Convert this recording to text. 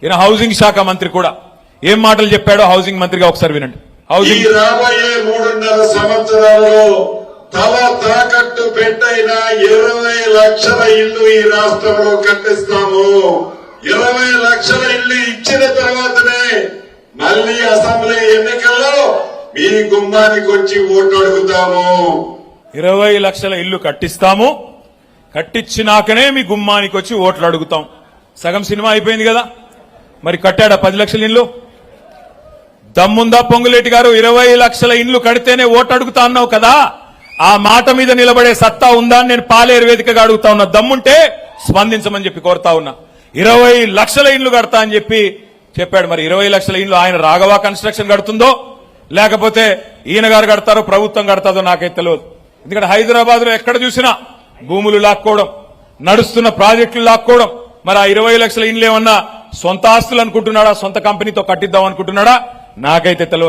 ఈయన హౌసింగ్ శాఖ మంత్రి కూడా ఏం మాటలు చెప్పాడో హౌసింగ్ మంత్రిగా ఒకసారి వినండి. హౌసింగ్ రాబోయే 3.5 సంవత్సరాల్లో తల తాకట్టు పెట్టైన 20 లక్షల ఇళ్లు ఈ రాష్ట్రంలో కట్టిస్తాము. 20 లక్షల ఇళ్లు ఇచ్చిన తర్వాతనే మళ్లీ అసెంబ్లీ ఎన్నికల్లో మీ గుమ్మానికి వచ్చి ఓటు అడుగుతాము. 20 లక్షల ఇళ్లు కట్టిస్తాము, కట్టించినాకనే మీ గుమ్మానికి వచ్చి ఓట్లు అడుగుతాం. సగం సినిమా అయిపోయింది కదా, మరి కట్టాడా 10 లక్షల ఇళ్లు? దమ్ముందా పొంగులేటి గారు? 20 లక్షల ఇండ్లు కడితేనే ఓటు అడుగుతా అన్నావు కదా, ఆ మాట మీద నిలబడే సత్తా ఉందా అని నేను పాలేరు వేదికగా అడుగుతా ఉన్నా. దమ్ముంటే స్పందించమని చెప్పి కోరుతా ఉన్నా. 20 లక్షల ఇండ్లు కడతా అని చెప్పి చెప్పాడు. మరి 20 లక్షల ఇండ్లు ఆయన రాఘవ కన్స్ట్రక్షన్ కడుతుందో లేకపోతే ఈయన గారు కడతారో ప్రభుత్వం కడతాదో నాకైతే తెలియదు. ఎందుకంటే హైదరాబాద్ లో ఎక్కడ చూసినా భూములు లాక్కోవడం, నడుస్తున్న ప్రాజెక్టులు లాక్కోవడం. మరి ఆ 20 లక్షల ఇండ్లు ఏమన్నా సొంత ఆస్తులు అనుకుంటున్నాడా, సొంత కంపెనీతో కట్టిద్దాం అనుకుంటున్నాడా నాకైతే తెలియదు.